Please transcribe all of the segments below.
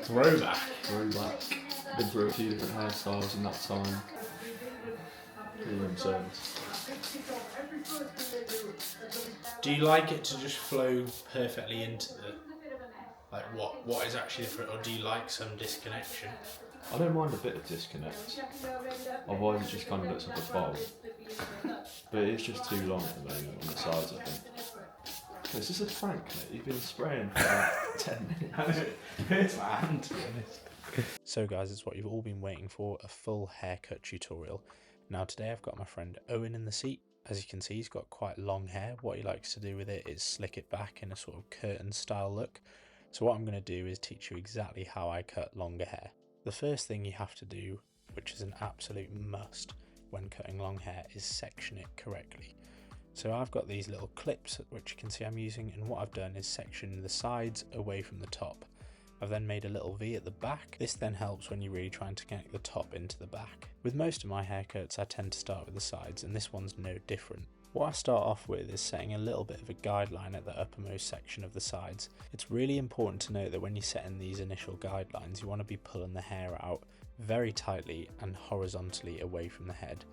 Throwback. Been through a few different hairstyles in that time. Premium service. Do you like it to just flow perfectly into the, like what is actually different, or do you like some disconnection? I don't mind a bit of disconnect, otherwise it just kind of looks like a bowl. But it's just too long at the moment on the sides, I think. This is a prank, mate. You've been spraying for about 10 minutes. It hurts my hand, to be honest. So guys, it's what you've all been waiting for, a full haircut tutorial. Now today I've got my friend Owen in the seat. As you can see, he's got quite long hair. What he likes to do with it is slick it back in a sort of curtain style look. So what I'm going to do is teach you exactly how I cut longer hair. The first thing you have to do, which is an absolute must when cutting long hair, is section it correctly. So I've got these little clips which you can see I'm using, and what I've done is section the sides away from the top. I've then made a little V at the back. This then helps when you're really trying to connect the top into the back. With most of my haircuts I tend to start with the sides, and this one's no different. What I start off with is setting a little bit of a guideline at the uppermost section of the sides. It's really important to note that when you're setting these initial guidelines, you want to be pulling the hair out very tightly and horizontally away from the head.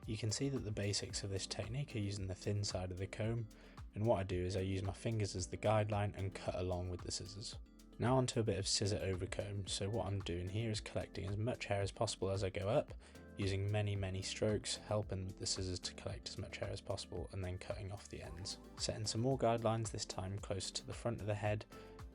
You can see that the basics of this technique are using the thin side of the comb, and what I do is I use my fingers as the guideline and cut along with the scissors. Now onto a bit of scissor-over-comb. So what I'm doing here is collecting as much hair as possible as I go up, using many strokes, helping with the scissors to collect as much hair as possible, and then cutting off the ends. Setting some more guidelines, this time closer to the front of the head,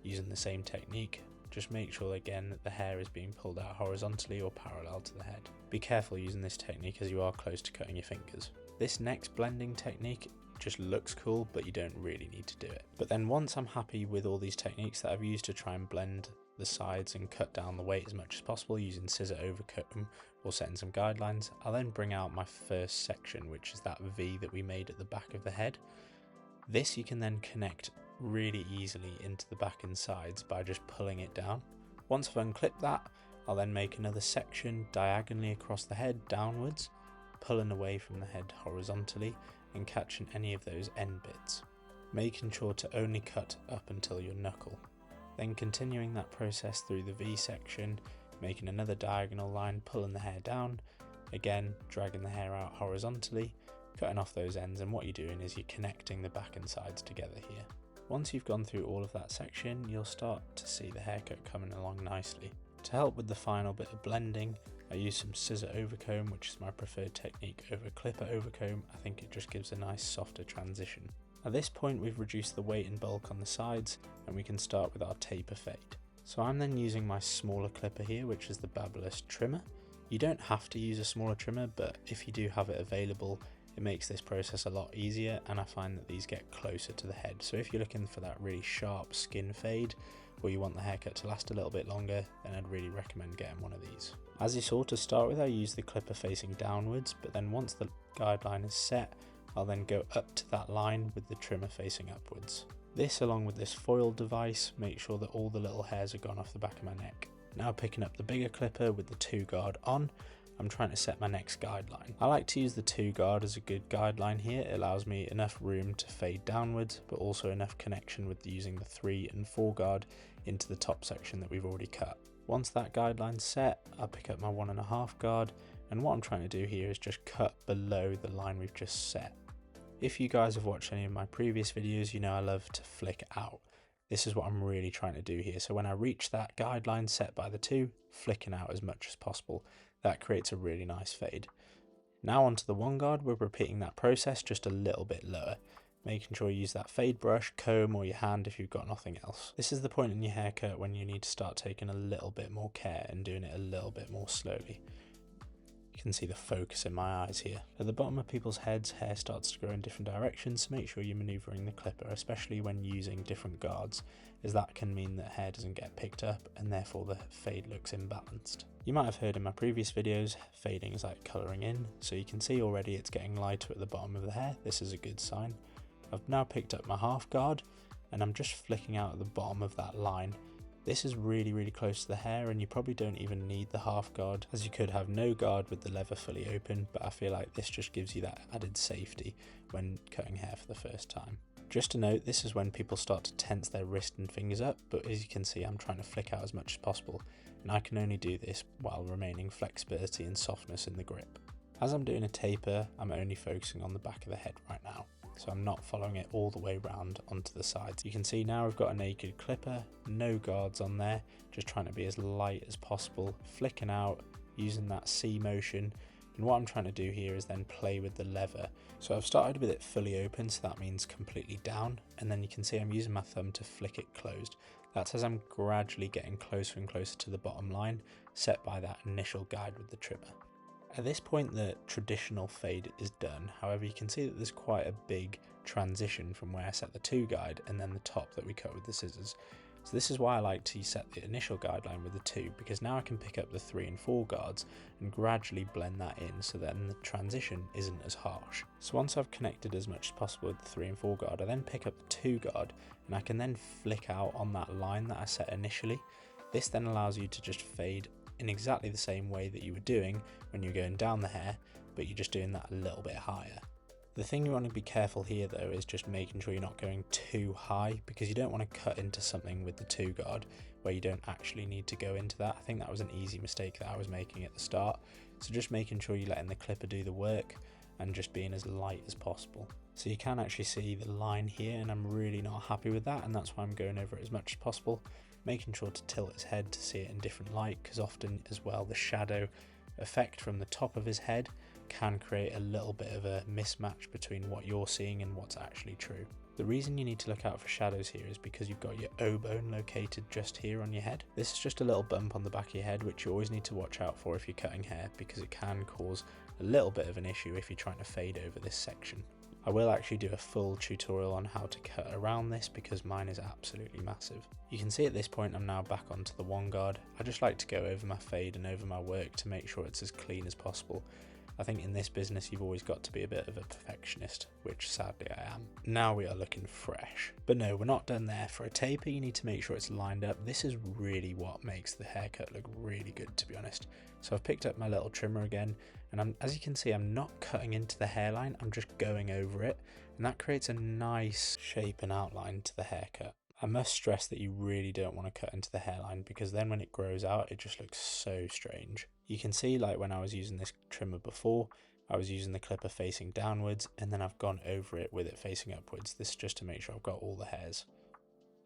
using the same technique. Just make sure again that the hair is being pulled out horizontally or parallel to the head. Be careful using this technique as you are close to cutting your fingers. This next blending technique just looks cool, but you don't really need to do it. But then once I'm happy with all these techniques that I've used to try and blend the sides and cut down the weight as much as possible using scissor-over-comb or setting some guidelines, I'll then bring out my first section, which is that V that we made at the back of the head. This you can then connect really easily into the back and sides by just pulling it down. Once I've unclipped that, I'll then make another section diagonally across the head downwards, pulling away from the head horizontally and catching any of those end bits, making sure to only cut up until your knuckle. Then continuing that process through the V section, making another diagonal line, pulling the hair down, again dragging the hair out horizontally, cutting off those ends, and what you're doing is you're connecting the back and sides together here. Once you've gone through all of that section, you'll start to see the haircut coming along nicely. To help with the final bit of blending, I use some scissor-over-comb, which is my preferred technique over clipper-over-comb. I think it just gives a nice softer transition. At this point we've reduced the weight and bulk on the sides, and we can start with our taper fade. So I'm then using my smaller clipper here, which is the Barber trimmer. You don't have to use a smaller trimmer, but if you do have it available, it makes this process a lot easier, and I find that these get closer to the head. So if you're looking for that really sharp skin fade, or you want the haircut to last a little bit longer, then I'd really recommend getting one of these. As you saw, to start with I use the clipper facing downwards, but then once the guideline is set, I'll then go up to that line with the trimmer facing upwards. This, along with this foil device, makes sure that all the little hairs are gone off the back of my neck. Now picking up the bigger clipper with the 2 guard on, I'm trying to set my next guideline. I like to use the 2 guard as a good guideline here. It allows me enough room to fade downwards, but also enough connection with using the 3 and 4 guard into the top section that we've already cut. Once that guideline's set, I'll pick up my 1.5 guard, and what I'm trying to do here is just cut below the line we've just set. If you guys have watched any of my previous videos, you know I love to flick out. This is what I'm really trying to do here. So when I reach that guideline set by the 2, flicking out as much as possible. That creates a really nice fade. Now onto the 1 guard, we're repeating that process just a little bit lower, making sure you use that fade brush, comb, or your hand if you've got nothing else. This is the point in your haircut when you need to start taking a little bit more care and doing it a little bit more slowly. You can see the focus in my eyes here. At the bottom of people's heads, hair starts to grow in different directions, so make sure you're maneuvering the clipper, especially when using different guards, as that can mean that hair doesn't get picked up and therefore the fade looks imbalanced. You might have heard in my previous videos, fading is like colouring in, so you can see already it's getting lighter at the bottom of the hair. This is a good sign. I've now picked up my half guard, and I'm just flicking out at the bottom of that line. This is really close to the hair, and you probably don't even need the half guard, as you could have no guard with the lever fully open, but I feel like this just gives you that added safety when cutting hair for the first time. Just to note, this is when people start to tense their wrist and fingers up, but as you can see I'm trying to flick out as much as possible, and I can only do this while remaining flexibility and softness in the grip. As I'm doing a taper, I'm only focusing on the back of the head right now, so I'm not following it all the way round onto the sides. You can see now I've got a naked clipper, no guards on there, just trying to be as light as possible, flicking out, using that C motion. And what I'm trying to do here is then play with the lever. So I've started with it fully open, so that means completely down, and then you can see I'm using my thumb to flick it closed. That's as I'm gradually getting closer and closer to the bottom line, set by that initial guide with the trimmer. At this point the traditional fade is done, however you can see that there's quite a big transition from where I set the 2 guide and then the top that we cut with the scissors. So this is why I like to set the initial guideline with the 2, because now I can pick up the 3 and 4 guards and gradually blend that in, so then the transition isn't as harsh. So once I've connected as much as possible with the 3 and 4 guard, I then pick up the 2 guard and I can then flick out on that line that I set initially. This then allows you to just fade in exactly the same way that you were doing when you're going down the hair, but you're just doing that a little bit higher. The thing you want to be careful here though is just making sure you're not going too high, because you don't want to cut into something with the 2 guard where you don't actually need to go into that. I think that was an easy mistake that I was making at the start, so just making sure you're letting the clipper do the work and just being as light as possible. So you can actually see the line here, and I'm really not happy with that, and that's why I'm going over it as much as possible, making sure to tilt his head to see it in different light, because often as well the shadow effect from the top of his head can create a little bit of a mismatch between what you're seeing and what's actually true. The reason you need to look out for shadows here is because you've got your O bone located just here on your head. This is just a little bump on the back of your head which you always need to watch out for if you're cutting hair, because it can cause a little bit of an issue if you're trying to fade over this section. I will actually do a full tutorial on how to cut around this because mine is absolutely massive. You can see at this point I'm now back onto the 1 guard. I just like to go over my fade and over my work to make sure it's as clean as possible. I think in this business you've always got to be a bit of a perfectionist, which sadly I am. Now we are looking fresh. But no, we're not done there. For a taper you need to make sure it's lined up. This is really what makes the haircut look really good, to be honest. So I've picked up my little trimmer again, and as you can see I'm not cutting into the hairline, I'm just going over it, and that creates a nice shape and outline to the haircut. I must stress that you really don't want to cut into the hairline, because then when it grows out it just looks so strange. You can see, like when I was using this trimmer before, I was using the clipper facing downwards and then I've gone over it with it facing upwards. This is just to make sure I've got all the hairs.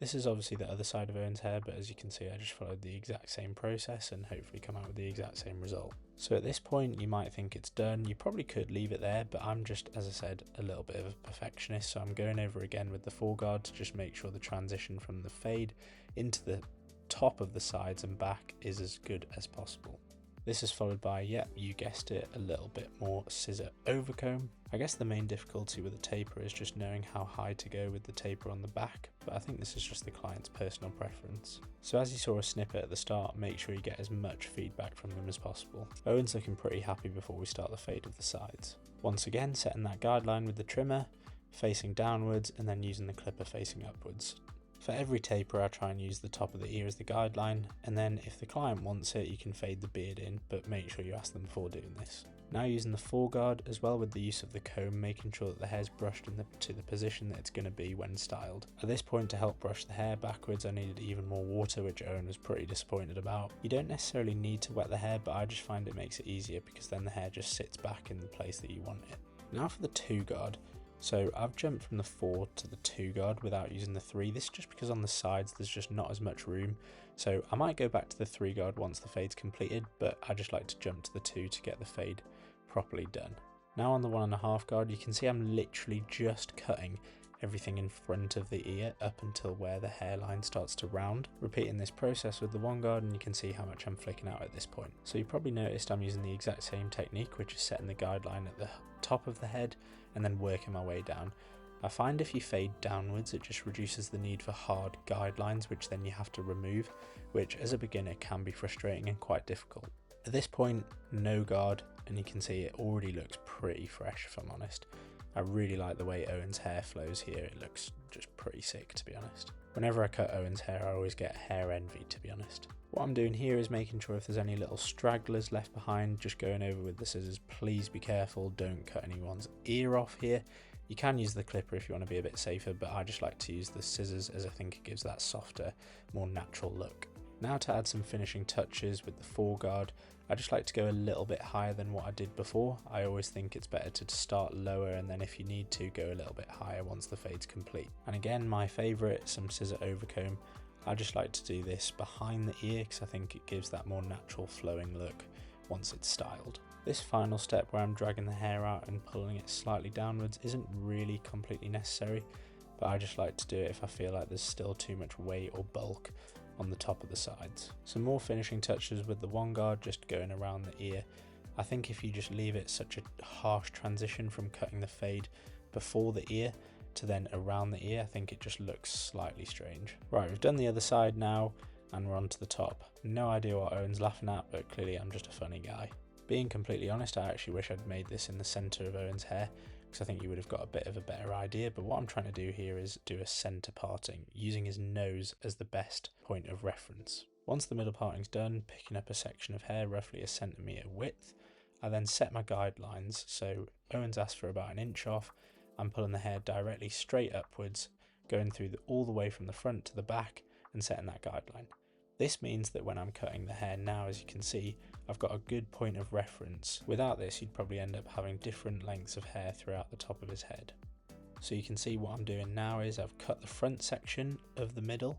This is obviously the other side of Owen's hair, but as you can see I just followed the exact same process and hopefully come out with the exact same result. So at this point you might think it's done. You probably could leave it there, but I'm just, as I said, a little bit of a perfectionist, so I'm going over again with the 4 guard to just make sure the transition from the fade into the top of the sides and back is as good as possible. This is followed by, yep, you guessed it, a little bit more scissor-over-comb. I guess the main difficulty with a taper is just knowing how high to go with the taper on the back, but I think this is just the client's personal preference. So as you saw a snippet at the start, make sure you get as much feedback from them as possible. Owen's looking pretty happy before we start the fade of the sides. Once again, setting that guideline with the trimmer, facing downwards and then using the clipper facing upwards. For every taper I try and use the top of the ear as the guideline, and then if the client wants it you can fade the beard in, but make sure you ask them before doing this. Now using the 4 guard as well with the use of the comb, making sure that the hair's brushed to the position that it's going to be when styled. At this point, to help brush the hair backwards I needed even more water, which Owen was pretty disappointed about. You don't necessarily need to wet the hair, but I just find it makes it easier because then the hair just sits back in the place that you want it. Now for the 2 guard. So I've jumped from the 4 to the 2 guard without using the 3. This is just because on the sides there's just not as much room. So I might go back to the 3 guard once the fade's completed, but I just like to jump to the 2 to get the fade properly done. Now on the 1.5 guard you can see I'm literally just cutting everything in front of the ear up until where the hairline starts to round. Repeating this process with the 1 guard and you can see how much I'm flicking out at this point. So you probably noticed I'm using the exact same technique, which is setting the guideline at the top of the head and then working my way down. I find if you fade downwards it just reduces the need for hard guidelines, which then you have to remove, which as a beginner can be frustrating and quite difficult. At this point, no guard, and you can see it already looks pretty fresh if I'm honest. I really like the way Owen's hair flows here, it looks just pretty sick to be honest. Whenever I cut Owen's hair I always get hair envy to be honest. What I'm doing here is making sure if there's any little stragglers left behind, just going over with the scissors. Please be careful, don't cut anyone's ear off here. You can use the clipper if you want to be a bit safer, but I just like to use the scissors as I think it gives that softer, more natural look. Now to add some finishing touches with the foreguard, I just like to go a little bit higher than what I did before. I always think it's better to start lower and then if you need to, go a little bit higher once the fade's complete. And again, my favourite, some Scissor-over-comb. I just like to do this behind the ear because I think it gives that more natural flowing look once it's styled. This final step where I'm dragging the hair out and pulling it slightly downwards isn't really completely necessary, but I just like to do it if I feel like there's still too much weight or bulk on the top of the sides. Some more finishing touches with the one guard, just going around the ear. I think if you just leave it such a harsh transition from cutting the fade before the ear to then around the ear, I think it just looks slightly strange. Right, we've done the other side now and we're on to the top. No idea what Owen's laughing at, but clearly I'm just a funny guy. Being completely honest, I actually wish I'd made this in the centre of Owen's hair because I think you would have got a bit of a better idea, but what I'm trying to do here is do a centre parting, using his nose as the best point of reference. Once the middle parting's done, picking up a section of hair roughly a centimetre width, I then set my guidelines, so Owen's asked for about 1 inch off. I'm pulling the hair directly straight upwards, going through all the way from the front to the back and setting that guideline. This means that when I'm cutting the hair now, as you can see, I've got a good point of reference. Without this, you'd probably end up having different lengths of hair throughout the top of his head. So you can see what I'm doing now is I've cut the front section of the middle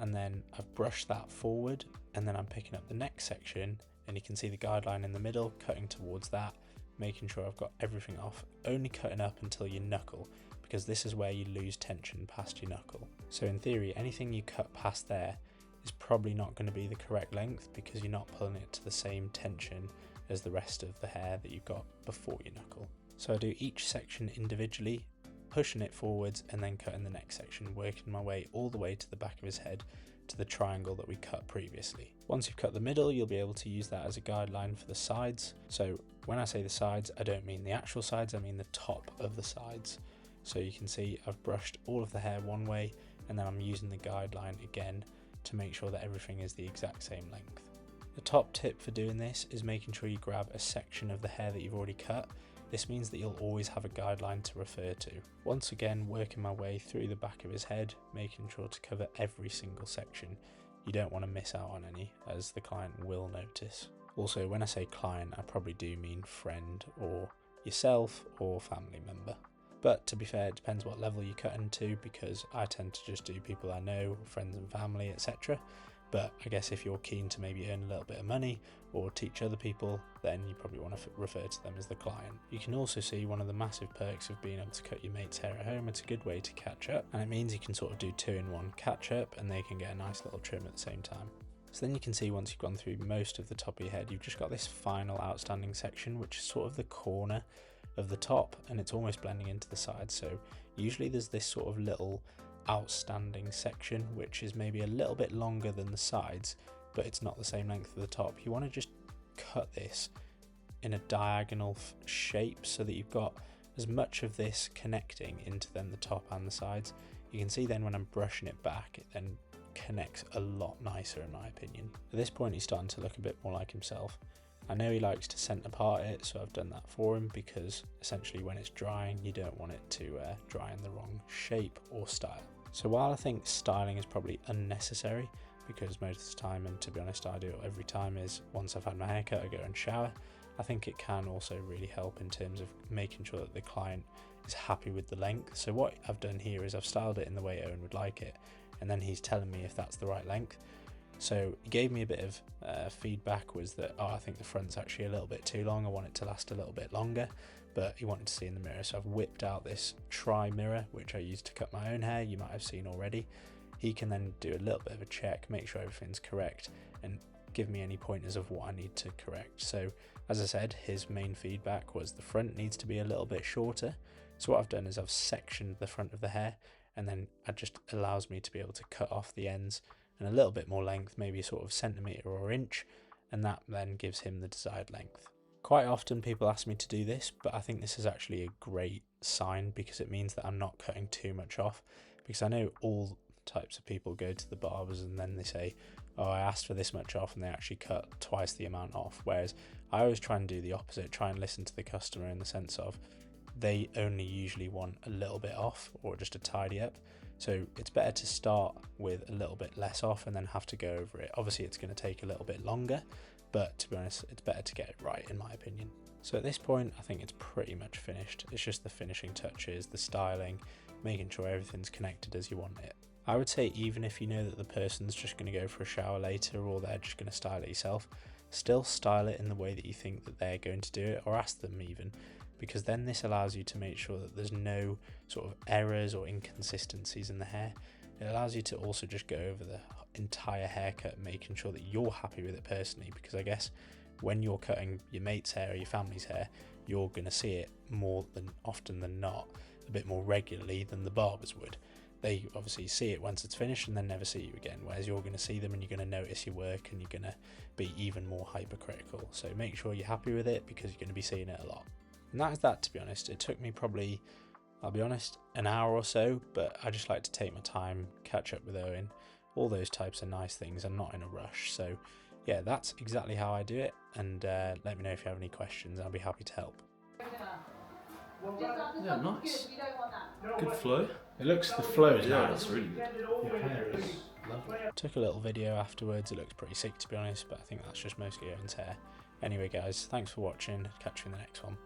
and then I've brushed that forward, and then I'm picking up the next section and you can see the guideline in the middle, cutting towards that, making sure I've got everything off, only cutting up until your knuckle, because this is where you lose tension past your knuckle. So in theory, anything you cut past there is probably not going to be the correct length because you're not pulling it to the same tension as the rest of the hair that you've got before your knuckle. So I do each section individually, pushing it forwards and then cutting the next section, working my way all the way to the back of his head to the triangle that we cut previously. Once you've cut the middle, you'll be able to use that as a guideline for the sides. So when I say the sides, I don't mean the actual sides, I mean the top of the sides. So you can see I've brushed all of the hair one way and then I'm using the guideline again to make sure that everything is the exact same length. The top tip for doing this is making sure you grab a section of the hair that you've already cut. This means that you'll always have a guideline to refer to. Once again, working my way through the back of his head, making sure to cover every single section. You don't want to miss out on any, as the client will notice. Also, when I say client, I probably do mean friend or yourself or family member. But to be fair, it depends what level you cut into, because I tend to just do people I know, friends and family, etc. But I guess if you're keen to maybe earn a little bit of money or teach other people, then you probably want to refer to them as the client. You can also see one of the massive perks of being able to cut your mate's hair at home. It's a good way to catch up, and it means you can sort of do 2-in-1, catch up and they can get a nice little trim at the same time. So then you can see once you've gone through most of the top of your head, you've just got this final outstanding section, which is sort of the corner of the top, and it's almost blending into the side. So usually there's this sort of little outstanding section which is maybe a little bit longer than the sides, but it's not the same length of the top. You want to just cut this in a diagonal shape so that you've got as much of this connecting into then the top and the sides. You can see then when I'm brushing it back, it then connects a lot nicer in my opinion. At this point he's starting to look a bit more like himself. I know he likes to centre part it, so I've done that for him, because essentially when it's drying you don't want it to dry in the wrong shape or style. So while I think styling is probably unnecessary, because most of the time, and to be honest I do it every time, is once I've had my haircut I go and shower, I think it can also really help in terms of making sure that the client is happy with the length. So what I've done here is I've styled it in the way Owen would like it, and then he's telling me if that's the right length. So he gave me a bit of feedback, was that, I think the front's actually a little bit too long, I want it to last a little bit longer, but he wanted to see in the mirror. So I've whipped out this tri-mirror, which I used to cut my own hair, you might have seen already. He can then do a little bit of a check, make sure everything's correct, and give me any pointers of what I need to correct. So as I said, his main feedback was the front needs to be a little bit shorter. So what I've done is I've sectioned the front of the hair, and then it just allows me to be able to cut off the ends and a little bit more length, maybe sort of centimetre or inch, and that then gives him the desired length. Quite often people ask me to do this, but I think this is actually a great sign, because it means that I'm not cutting too much off, because I know all types of people go to the barbers and then they say, oh, I asked for this much off, and they actually cut twice the amount off, whereas I always try and do the opposite, try and listen to the customer in the sense of, they only usually want a little bit off or just a tidy up. So it's better to start with a little bit less off and then have to go over it. Obviously it's going to take a little bit longer, but to be honest, it's better to get it right in my opinion. So at this point, I think it's pretty much finished. It's just the finishing touches, the styling, making sure everything's connected as you want it. I would say even if you know that the person's just going to go for a shower later or they're just going to style it yourself, still style it in the way that you think that they're going to do it, or ask them even, because then this allows you to make sure that there's no sort of errors or inconsistencies in the hair. It allows you to also just go over the entire haircut, making sure that you're happy with it personally, because I guess when you're cutting your mate's hair or your family's hair, you're going to see it more than often than not, a bit more regularly than the barbers would. They obviously see it once it's finished and then never see you again, whereas you're going to see them and you're going to notice your work and you're going to be even more hypercritical. So make sure you're happy with it, because you're going to be seeing it a lot. And that is that, to be honest. It took me probably, I'll be honest, an hour or so, but I just like to take my time, catch up with Owen, all those types of nice things. I'm not in a rush. So yeah, that's exactly how I do it. And let me know if you have any questions. I'll be happy to help. Yeah, nice. Good flow. It looks, the flow is Yeah, nice. that's really good. Your hair is lovely. Took a little video afterwards. It looks pretty sick, to be honest, but I think that's just mostly Owen's hair. Anyway guys, thanks for watching. Catch you in the next one.